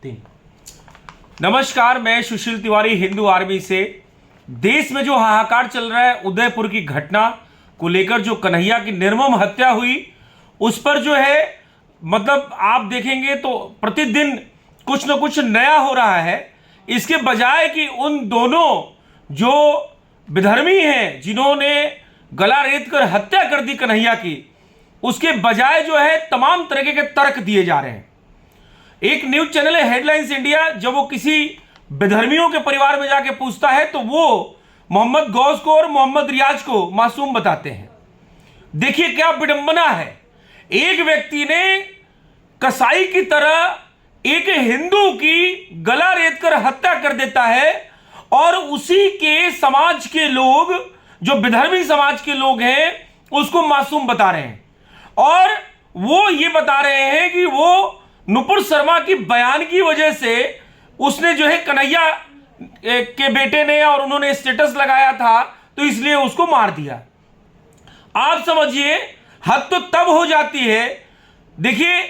3। नमस्कार, मैं सुशील तिवारी हिंदू आर्मी से। देश में जो हाहाकार चल रहा है, उदयपुर की घटना को लेकर जो कन्हैया की निर्मम हत्या हुई, उस पर जो है मतलब आप देखेंगे तो प्रतिदिन कुछ न कुछ नया हो रहा है। इसके बजाय कि उन दोनों जो विधर्मी हैं जिन्होंने गला रेत कर हत्या कर दी कन्हैया की, उसके बजाय जो है तमाम तरीके के तर्क दिए जा रहे हैं। एक न्यूज चैनल है हेडलाइंस इंडिया, जब वो किसी विधर्मियों के परिवार में जाके पूछता है तो वो मोहम्मद गौस को और मोहम्मद रियाज को मासूम बताते हैं। देखिए क्या विडंबना है, एक व्यक्ति ने कसाई की तरह एक हिंदू की गला रेत कर हत्या कर देता है और उसी के समाज के लोग, जो विधर्मी समाज के लोग हैं, उसको मासूम बता रहे हैं। और वो ये बता रहे हैं कि वो नुपुर शर्मा की बयान की वजह से उसने जो है कन्हैया के बेटे ने और उन्होंने स्टेटस लगाया था तो इसलिए उसको मार दिया। आप समझिए हद तो तब हो जाती है। देखिए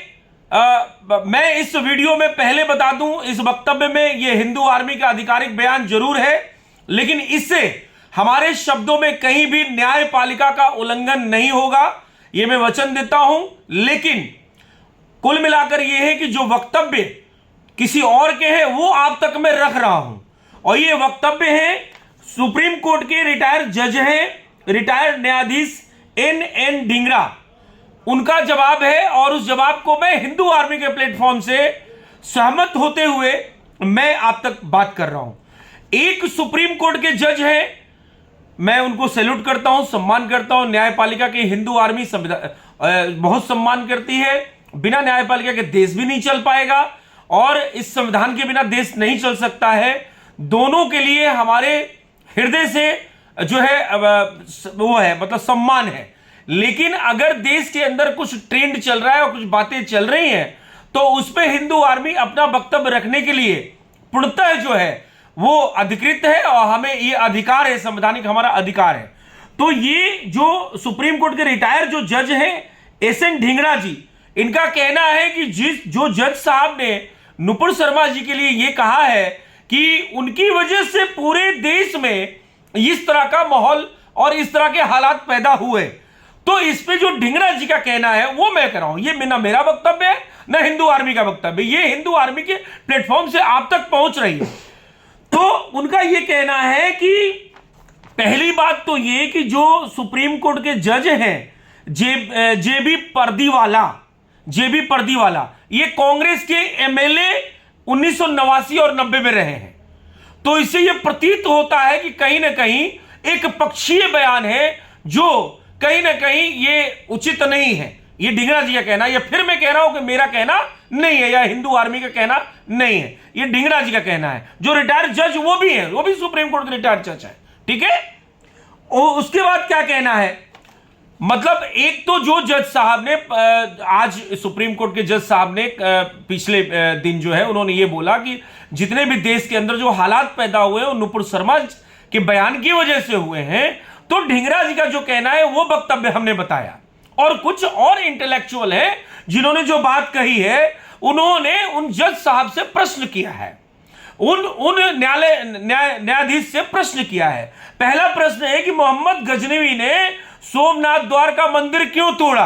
मैं इस वीडियो में पहले बता दूं, इस वक्तव्य में ये हिंदू आर्मी का आधिकारिक बयान जरूर है, लेकिन इससे हमारे शब्दों में कहीं भी न्यायपालिका का उल्लंघन नहीं होगा, ये मैं वचन देता हूं। लेकिन कुल मिलाकर यह है कि जो वक्तव्य किसी और के हैं वो आप तक मैं रख रहा हूं, और ये वक्तव्य है सुप्रीम कोर्ट के रिटायर्ड जज हैं, रिटायर्ड न्यायाधीश एन ढींगरा, उनका जवाब है। और उस जवाब को मैं हिंदू आर्मी के प्लेटफॉर्म से सहमत होते हुए मैं आप तक बात कर रहा हूं। एक सुप्रीम कोर्ट के जज हैं, मैं उनको सैल्यूट करता हूं, सम्मान करता हूं। न्यायपालिका की हिंदू आर्मी बहुत सम्मान करती है। बिना न्यायपालिका के देश भी नहीं चल पाएगा और इस संविधान के बिना देश नहीं चल सकता है। दोनों के लिए हमारे हृदय से जो है वो है, मतलब सम्मान है। लेकिन अगर देश के अंदर कुछ ट्रेंड चल रहा है और कुछ बातें चल रही हैं तो उस पर हिंदू आर्मी अपना वक्तव्य रखने के लिए पूर्णतः जो है वो अधिकृत है और हमें ये अधिकार है, संवैधानिक हमारा अधिकार है। तो ये जो सुप्रीम कोर्ट के रिटायर जो जज हैं एन ढींगरा जी, इनका कहना है कि जो जज साहब ने नुपुर शर्मा जी के लिए ये कहा है कि उनकी वजह से पूरे देश में इस तरह का माहौल और इस तरह के हालात पैदा हुए, तो इस पे जो ढींगरा जी का कहना है वो मैं कह रहा हूं। ये ना मेरा वक्तव्य है ना हिंदू आर्मी का वक्तव्य, ये हिंदू आर्मी के प्लेटफॉर्म से आप तक पहुंच रही है। तो उनका ये कहना है कि पहली बात तो ये कि जो सुप्रीम कोर्ट के जज हैं जेबी पर्दीवाला, ये कांग्रेस के एमएलए 1989 और 90 में रहे हैं। तो इससे यह प्रतीत होता है कि कहीं ना कहीं एक पक्षीय बयान है जो कहीं ना कहीं ये उचित नहीं है। ये ढींगरा जी का कहना, ये फिर मैं कह रहा हूं कि मेरा कहना नहीं है या हिंदू आर्मी का कहना नहीं है, ये ढींगरा जी का कहना है। जो रिटायर्ड जज वो भी है, वो भी सुप्रीम कोर्ट के रिटायर्ड जज है, ठीक है। उसके बाद क्या कहना है, मतलब एक तो जो जज साहब ने आज सुप्रीम कोर्ट के जज साहब ने पिछले दिन जो है उन्होंने ये बोला कि जितने भी देश के अंदर जो हालात पैदा हुए हैं वो नुपुर शर्मा के बयान की वजह से हुए हैं। तो ढींगरा जी का जो कहना है वो वक्तव्य हमने बताया, और कुछ और इंटेलेक्चुअल हैं जिन्होंने जो बात कही है उन्होंने उन जज साहब से प्रश्न किया है, उन न्यायाधीश से प्रश्न किया है। पहला प्रश्न है कि मोहम्मद गजनवी ने सोमनाथ द्वारका मंदिर क्यों तोड़ा,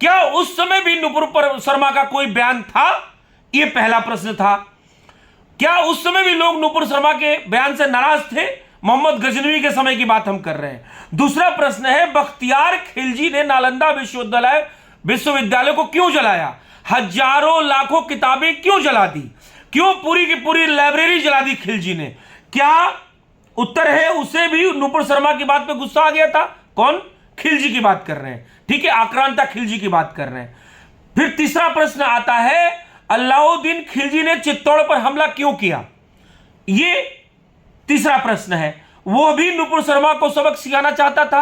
क्या उस समय भी नुपुर शर्मा का कोई बयान था? यह पहला प्रश्न था। क्या उस समय भी लोग नुपुर शर्मा के बयान से नाराज थे? मोहम्मद गजनवी के समय की बात हम कर रहे हैं। दूसरा प्रश्न है बख्तियार खिलजी ने नालंदा विश्वविद्यालय को क्यों जलाया, हजारों लाखों किताबें क्यों जला दी, क्यों पूरी की पूरी लाइब्रेरी जला दी खिलजी ने? क्या उत्तर है उसे भी नुपुर शर्मा की बात पे गुस्सा आ गया था? कौन? खिलजी की बात कर रहे हैं, ठीक है, आक्रांता खिलजी की बात कर रहे हैं। फिर तीसरा प्रश्न आता है अलाउद्दीन खिलजी ने चित्तौड़ पर हमला क्यों किया, ये तीसरा प्रश्न है। वो भी नुपुर शर्मा को सबक सिखाना चाहता था।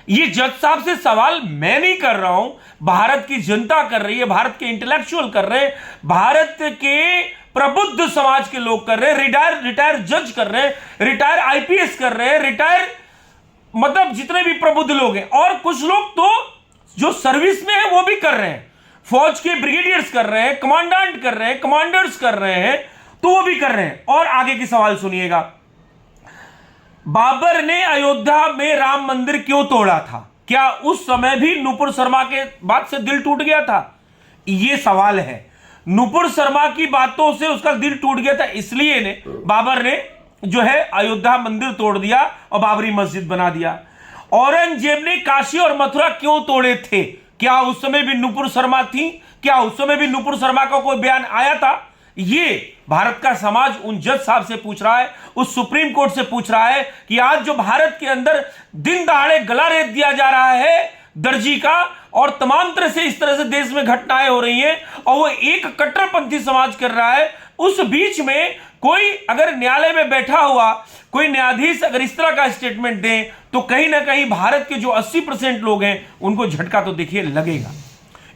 ये जज साहब से सवाल मैं नहीं कर रहा हूं, भारत की जनता कर रही है, भारत के इंटेलेक्चुअल कर रहे हैं, भारत के प्रबुद्ध समाज के लोग कर रहे हैं, रिटायर जज कर रहे हैं, रिटायर आईपीएस कर रहे हैं, रिटायर मतलब जितने भी प्रबुद्ध लोग हैं, और कुछ लोग तो जो सर्विस में है वो भी कर रहे हैं। फौज के ब्रिगेडियर्स कर रहे हैं, कमांडेंट कर रहे हैं, कमांडर्स कर रहे हैं, तो वो भी कर रहे हैं। और आगे की सवाल सुनिएगा, बाबर ने अयोध्या में राम मंदिर क्यों तोड़ा था? क्या उस समय भी नुपुर शर्मा के बात से दिल टूट गया था? यह सवाल है। नुपुर शर्मा की बातों से उसका दिल टूट गया था, इसलिए बाबर ने जो है अयोध्या मंदिर तोड़ दिया और बाबरी मस्जिद बना दिया। औरंगजेब ने काशी और मथुरा क्यों तोड़े थे? क्या उस समय भी नुपुर शर्मा थी? क्या उस समय भी नुपुर शर्मा का कोई बयान आया था? ये भारत का समाज उन जज साहब से पूछ रहा है, उस सुप्रीम कोर्ट से पूछ रहा है कि आज जो भारत के अंदर दिन दहाड़े गला रेत दिया जा रहा है दर्जी का, और तमाम तरह से इस तरह से देश में घटनाएं हो रही हैं और वो एक कट्टरपंथी समाज कर रहा है, उस बीच में कोई अगर न्यायालय में बैठा हुआ कोई न्यायाधीश अगर इस तरह का स्टेटमेंट दे तो कहीं ना कहीं भारत के जो 80% लोग हैं उनको झटका तो देखिए लगेगा।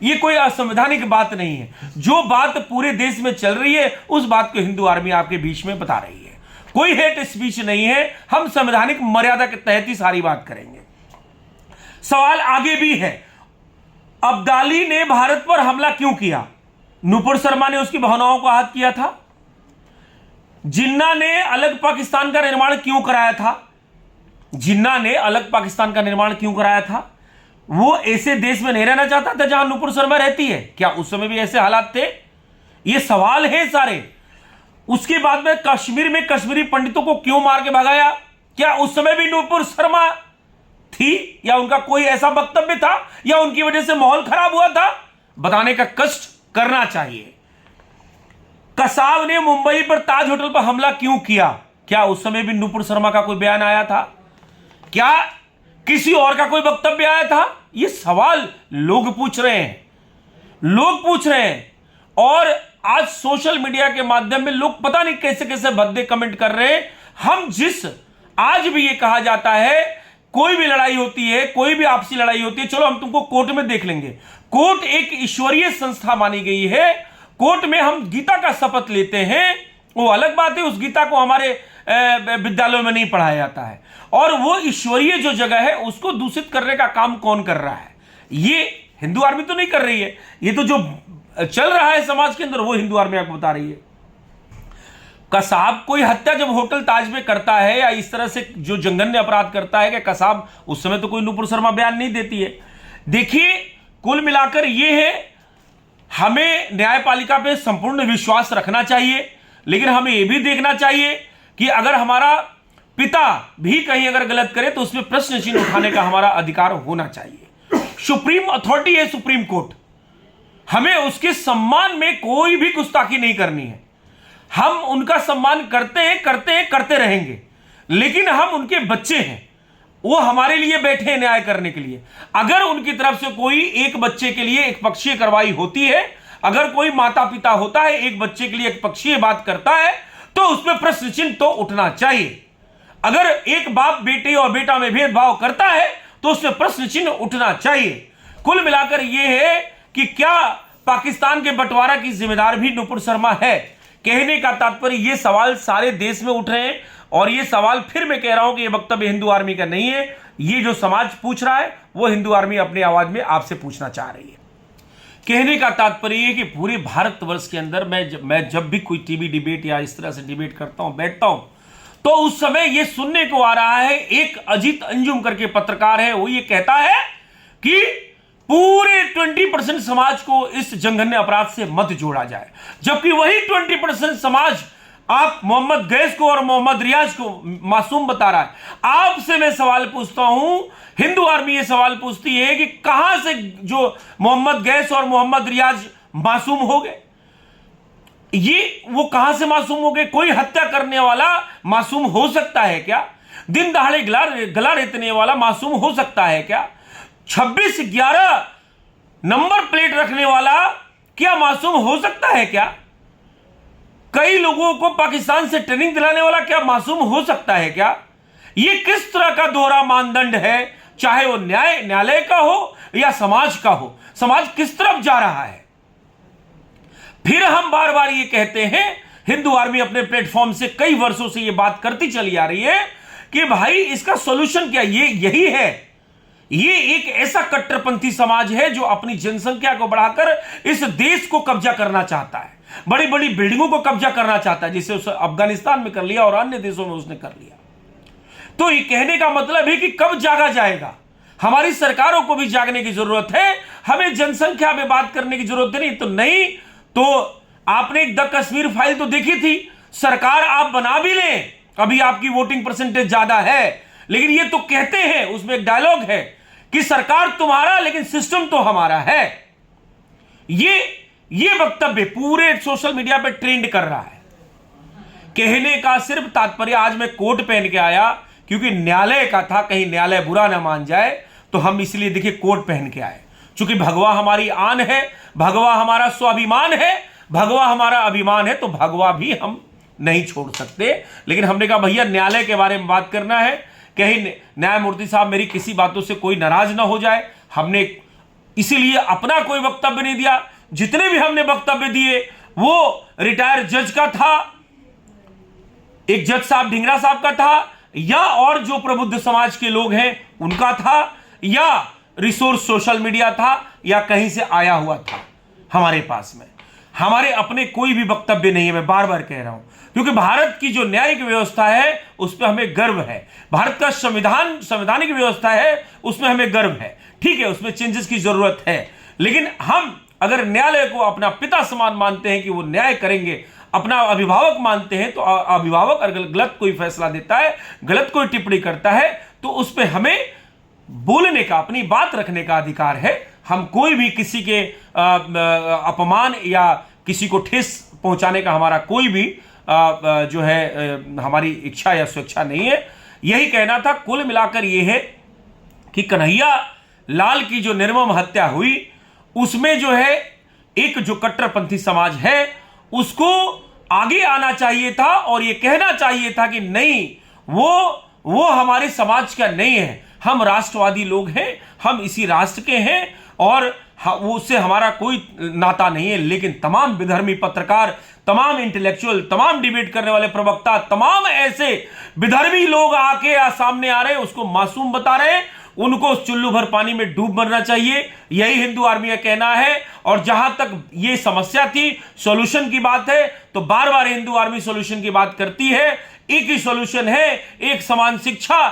ये कोई असंवैधानिक बात नहीं है। जो बात पूरे देश में चल रही है उस बात को हिंदू आर्मी आपके बीच में बता रही है। कोई हेट स्पीच नहीं है, हम संवैधानिक मर्यादा के तहत ही सारी बात करेंगे। सवाल आगे भी है, अब्दाली ने भारत पर हमला क्यों किया? नुपुर शर्मा ने उसकी भावनाओं को आहत किया था। जिन्ना ने अलग पाकिस्तान का निर्माण क्यों कराया था? जिन्ना ने अलग पाकिस्तान का निर्माण क्यों कराया था? वो ऐसे देश में नहीं रहना चाहता था जहां नुपुर शर्मा रहती है। क्या उस समय भी ऐसे हालात थे? ये सवाल है सारे। उसके बाद में कश्मीर में कश्मीरी पंडितों को क्यों मार के भगाया? क्या उस समय भी नुपुर शर्मा थी या उनका कोई ऐसा वक्तव्य था या उनकी वजह से माहौल खराब हुआ था? बताने का कष्ट करना चाहिए। कसाब ने मुंबई पर ताज होटल पर हमला क्यों किया? क्या उस समय भी नुपुर शर्मा का कोई बयान आया था? क्या किसी और का कोई वक्तव्य आया था? ये सवाल लोग पूछ रहे हैं, लोग पूछ रहे हैं। और आज सोशल मीडिया के माध्यम में लोग पता नहीं कैसे कैसे भद्दे कमेंट कर रहे हैं। आज भी ये कहा जाता है कोई भी लड़ाई होती है, कोई भी आपसी लड़ाई होती है, चलो हम तुमको कोर्ट में देख लेंगे। कोर्ट एक ईश्वरीय संस्था मानी गई है। कोर्ट में हम गीता का शपथ लेते हैं, वो अलग बात है। उस गीता को हमारे विद्यालयों में नहीं पढ़ाया जाता है। और वो ईश्वरीय जो जगह है उसको दूषित करने का काम कौन कर रहा है? ये हिंदू आर्मी तो नहीं कर रही है। ये तो जो चल रहा है समाज के अंदर वो हिंदू आर्मी आपको बता रही है। कसाब कोई हत्या जब होटल ताज में करता है या इस तरह से जो जघन्य अपराध करता है कि कसाब, उस समय तो कोई नुपुर शर्मा बयान नहीं देती है। देखिए, कुल मिलाकर ये है, हमें न्यायपालिका पे संपूर्ण विश्वास रखना चाहिए, लेकिन हमें यह भी देखना चाहिए कि अगर हमारा पिता भी कहीं अगर गलत करे तो उसमें प्रश्न चिन्ह उठाने का हमारा अधिकार होना चाहिए। सुप्रीम अथॉरिटी है सुप्रीम कोर्ट, हमें उसके सम्मान में कोई भी गुस्ताखी नहीं करनी है। हम उनका सम्मान करते रहेंगे, लेकिन हम उनके बच्चे हैं। वो हमारे लिए बैठे हैं न्याय करने के लिए। अगर उनकी तरफ से कोई एक बच्चे के लिए एक पक्षीय कार्रवाई होती है, अगर कोई माता पिता होता है एक बच्चे के लिए एक पक्षीय बात करता है, तो उसमें प्रश्न चिन्ह तो उठना चाहिए। अगर एक बाप बेटे और बेटा में भेदभाव करता है तो उसमें प्रश्न चिन्ह उठना चाहिए। कुल मिलाकर यह है कि क्या पाकिस्तान के बंटवारा की जिम्मेदार भी नुपुर शर्मा है? कहने का तात्पर्य ये सवाल सारे देश में उठ रहे हैं। और ये सवाल फिर मैं कह रहा हूं कि ये वक्तव्य हिंदू आर्मी का नहीं है। ये जो समाज पूछ रहा है वो हिंदू आर्मी अपनी आवाज में आपसे पूछना चाह रही है। कहने का तात्पर्य ये कि पूरे भारतवर्ष के अंदर मैं जब भी कोई टीवी डिबेट या इस तरह से डिबेट करता हूं, बैठता हूं, तो उस समय ये सुनने को आ रहा है, एक अजीत अंजुम करके पत्रकार है, वो ये कहता है कि पूरे 20% समाज को इस जघन्य अपराध से मत जोड़ा जाए, जबकि वही 20% समाज आप मोहम्मद गैस को और मोहम्मद रियाज को मासूम बता रहा है। आपसे मैं सवाल पूछता हूं, हिंदू आर्मी ये सवाल पूछती है कि कहां से जो मोहम्मद गैस और मोहम्मद रियाज मासूम हो गए? ये वो कहां से मासूम हो गए? कोई हत्या करने वाला मासूम हो सकता है क्या? दिन दहाड़े गला रेतने वाला मासूम हो सकता है क्या? 26/11 नंबर प्लेट रखने वाला क्या मासूम हो सकता है क्या? कई लोगों को पाकिस्तान से ट्रेनिंग दिलाने वाला क्या मासूम हो सकता है क्या? यह किस तरह का दोहरा मानदंड है? चाहे वो न्यायालय का हो या समाज का हो, समाज किस तरफ जा रहा है? फिर हम बार बार ये कहते हैं, हिंदू आर्मी अपने प्लेटफॉर्म से कई वर्षों से ये बात करती चली आ रही है कि भाई इसका सॉल्यूशन क्या? यही है ये एक ऐसा कट्टरपंथी समाज है जो अपनी जनसंख्या को बढ़ाकर इस देश को कब्जा करना चाहता है, बड़ी बड़ी बिल्डिंगों को कब्जा करना चाहता है, जिसे उसने अफगानिस्तान में कर लिया और अन्य देशों में उसने कर लिया। तो ये कहने का मतलब है कि कब जागा जाएगा? हमारी सरकारों को भी जागने की जरूरत है, हमें जनसंख्या में बात करने की जरूरत नहीं। तो आपने एक द कश्मीर फाइल तो देखी थी, सरकार आप बना भी लें, अभी आपकी वोटिंग परसेंटेज ज्यादा है, लेकिन ये तो कहते हैं, उसमें एक डायलॉग है कि सरकार तुम्हारा लेकिन सिस्टम तो हमारा है। ये वक्तव्य पूरे सोशल मीडिया पे ट्रेंड कर रहा है। कहने का सिर्फ तात्पर्य, आज मैं कोट पहन के आया क्योंकि न्यायालय का था, कहीं न्यायालय बुरा ना मान जाए, तो हम इसलिए देखिए कोट पहन के आए। चूंकि भगवा हमारी आन है, भगवा हमारा स्वाभिमान है, भगवा हमारा अभिमान है, तो भगवा भी हम नहीं छोड़ सकते। लेकिन हमने कहा भैया न्यायालय के बारे में बात करना है, कहीं न्यायमूर्ति साहब मेरी किसी बातों से कोई नाराज ना हो जाए। हमने इसीलिए अपना कोई वक्तव्य नहीं दिया। जितने भी हमने वक्तव्य दिए वो रिटायर्ड जज का था, एक जज साहब ढिंगरा साहब का था, या और जो प्रबुद्ध समाज के लोग हैं उनका था, या रिसोर्स सोशल मीडिया था, या कहीं से आया हुआ था हमारे पास में। हमारे अपने कोई भी वक्तव्य नहीं है, मैं बार बार कह रहा हूं, क्योंकि भारत की जो न्यायिक व्यवस्था है उस पर हमें गर्व है। भारत का संवैधानिक व्यवस्था है, उसमें हमें गर्व है। ठीक है, उसमें चेंजेस की जरूरत है, लेकिन हम अगर न्यायालय को अपना पिता समान मानते हैं कि वो न्याय करेंगे, अपना अभिभावक मानते हैं, तो अभिभावक अगर गलत कोई फैसला देता है, गलत कोई टिप्पणी करता है, तो उस पर हमें बोलने का, अपनी बात रखने का अधिकार है। हम कोई भी किसी के अपमान या किसी को ठेस पहुंचाने का हमारा कोई भी जो है हमारी इच्छा या स्वेच्छा नहीं है। यही कहना था। कुल मिलाकर यह है कि कन्हैया लाल की जो निर्मम हत्या हुई, उसमें जो है एक जो कट्टरपंथी समाज है उसको आगे आना चाहिए था और यह कहना चाहिए था कि नहीं, वो हमारे समाज का नहीं है, हम राष्ट्रवादी लोग हैं, हम इसी राष्ट्र के हैं और उससे हमारा कोई नाता नहीं है। लेकिन तमाम विधर्मी पत्रकार, तमाम इंटेलेक्चुअल, तमाम डिबेट करने वाले प्रवक्ता, तमाम ऐसे विधर्मी लोग आके सामने आ रहे हैं, उसको मासूम बता रहे हैं, उनको चुल्लू भर पानी में डूब मरना चाहिए। यही हिंदू आर्मी का कहना है। और जहां तक ये समस्या थी, सॉल्यूशन की बात है, तो बार बार हिंदू आर्मी सॉल्यूशन की बात करती है। एक ही सॉल्यूशन है, एक समान शिक्षा,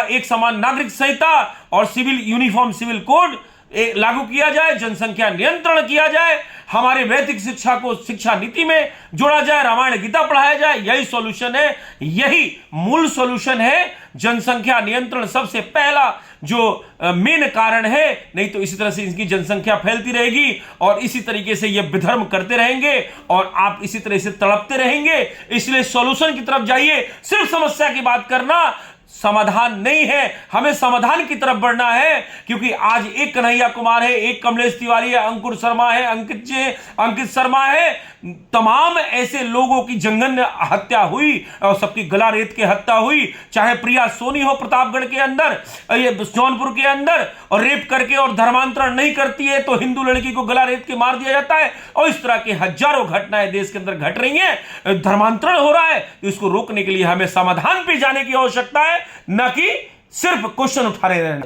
एक समान नागरिक संहिता और सिविल यूनिफॉर्म सिविल कोड लागू किया जाए, जनसंख्या नियंत्रण किया जाए, हमारे वैदिक शिक्षा को शिक्षा नीति में जोड़ा जाए, रामायण गीता पढ़ाया जाए। यही सॉल्यूशन है, यही मूल सॉल्यूशन है। जनसंख्या नियंत्रण सबसे पहला जो मेन कारण है, नहीं तो इसी तरह से इनकी जनसंख्या फैलती रहेगी और इसी तरीके से ये विधर्म करते रहेंगे और आप इसी तरह से तड़पते रहेंगे। इसलिए सॉल्यूशन की तरफ जाइए। सिर्फ समस्या की बात करना समाधान नहीं है, हमें समाधान की तरफ बढ़ना है। क्योंकि आज एक कन्हैया कुमार है, एक कमलेश तिवारी है, अंकुर शर्मा है, अंकित शर्मा है, तमाम ऐसे लोगों की जघन्य हत्या हुई और सबकी गला रेत के हत्या हुई। चाहे प्रिया सोनी हो प्रतापगढ़ के अंदर, ये जौनपुर के अंदर, और रेप करके और धर्मांतरण नहीं करती है तो हिंदू लड़की को गला रेत के मार दिया जाता है। और इस तरह की हजारों घटनाएं देश के अंदर घट रही हैं, धर्मांतरण हो रहा है। इसको रोकने के लिए हमें समाधान पे जाने की आवश्यकता है, न कि सिर्फ क्वेश्चन उठाने रहना।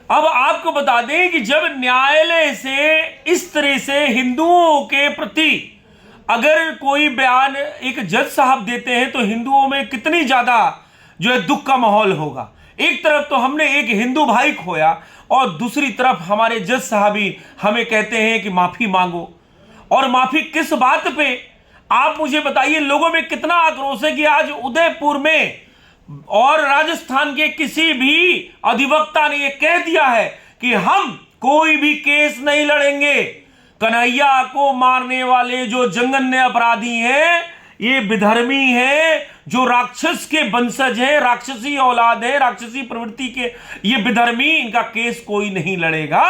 अब आपको बता दें कि जब न्यायालय से इस तरह से हिंदुओं के प्रति अगर कोई बयान एक जज साहब देते हैं तो हिंदुओं में कितनी ज्यादा जो है दुख का माहौल होगा। एक तरफ तो हमने एक हिंदू भाई खोया और दूसरी तरफ हमारे जज साहब ही हमें कहते हैं कि माफी मांगो। और माफी किस बात पे, आप मुझे बताइए। लोगों में कितना आक्रोश है कि आज उदयपुर में और राजस्थान के किसी भी अधिवक्ता ने यह कह दिया है कि हम कोई भी केस नहीं लड़ेंगे। कन्हैया को मारने वाले जो जघन्य अपराधी हैं, ये विधर्मी हैं, जो राक्षस के वंशज हैं, राक्षसी औलाद है, राक्षसी प्रवृत्ति के ये विधर्मी, इनका केस कोई नहीं लड़ेगा।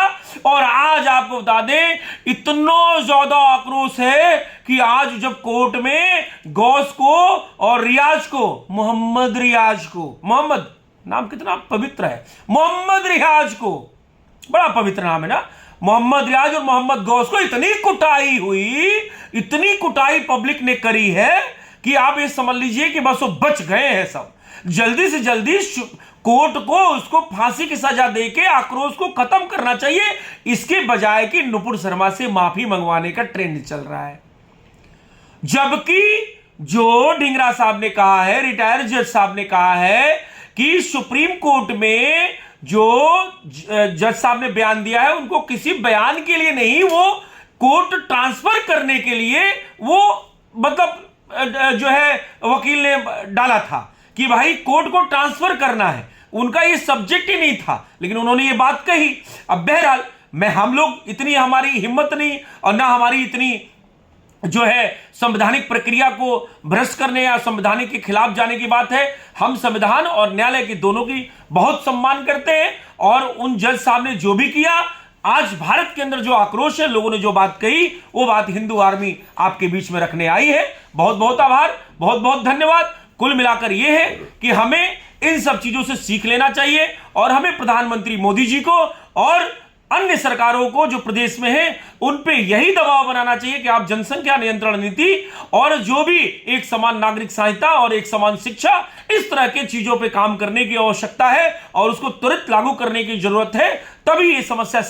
और आज आपको बता दें, इतना ज्यादा आक्रोश है कि आज जब कोर्ट में गौस को और रियाज को, मोहम्मद रियाज को, मोहम्मद नाम कितना पवित्र है, मोहम्मद रियाज को, बड़ा पवित्र नाम है ना, मोहम्मद रियाज और मोहम्मद गौस को इतनी कुटाई हुई, इतनी कुटाई पब्लिक ने करी है कि आप ये समझ लीजिए कि बस वो बच गए हैं सब। जल्दी से जल्दी कोर्ट को उसको फांसी की सजा देके आक्रोश को खत्म करना चाहिए, इसके बजाय कि नुपुर शर्मा से माफी मंगवाने का ट्रेंड चल रहा है। जबकि जो ढींगरा साहब ने कहा है, रिटायर्ड जज साहब ने कहा है कि सुप्रीम कोर्ट में जो जज साहब ने बयान दिया है उनको किसी बयान के लिए नहीं, वो कोर्ट ट्रांसफर करने के लिए वो मतलब जो है वकील ने डाला था कि भाई कोर्ट को ट्रांसफर करना है, उनका ये सब्जेक्ट ही नहीं था, लेकिन उन्होंने ये बात कही। अब बहरहाल हम लोग इतनी हमारी हिम्मत नहीं और ना हमारी इतनी जो है संवैधानिक प्रक्रिया को भ्रष्ट करने या संवैधानिक के खिलाफ जाने की बात है। हम संविधान और न्यायालय की दोनों की बहुत सम्मान करते हैं और उन जज साहब ने जो भी किया, आज भारत के अंदर जो आक्रोश है, लोगों ने जो बात कही, वो बात हिंदू आर्मी आपके बीच में रखने आई है। बहुत बहुत आभार, बहुत बहुत धन्यवाद। कुल मिलाकर यह है कि हमें इन सब चीजों से सीख लेना चाहिए और हमें प्रधानमंत्री मोदी जी को और अन्य सरकारों को जो प्रदेश में है उन पे यही दबाव बनाना चाहिए कि आप जनसंख्या नियंत्रण नीति और जो भी एक समान नागरिक संहिता और एक समान शिक्षा, इस तरह के चीजों पे काम करने की आवश्यकता है और उसको त्वरित लागू करने की जरूरत है, तभी ये समस्या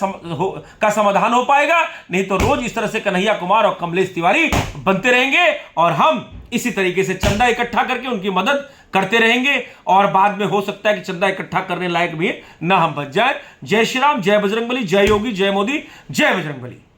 का समाधान हो पाएगा। नहीं तो रोज इस तरह से कन्हैया कुमार और कमलेश तिवारी बनते रहेंगे और हम इसी तरीके से चंदा इकट्ठा करके उनकी मदद करते रहेंगे और बाद में हो सकता है कि चंदा इकट्ठा करने लायक भी ना हम बच जाए। जय श्री राम, जय बजरंगबली, जय योगी, जय मोदी, जय बजरंगबली।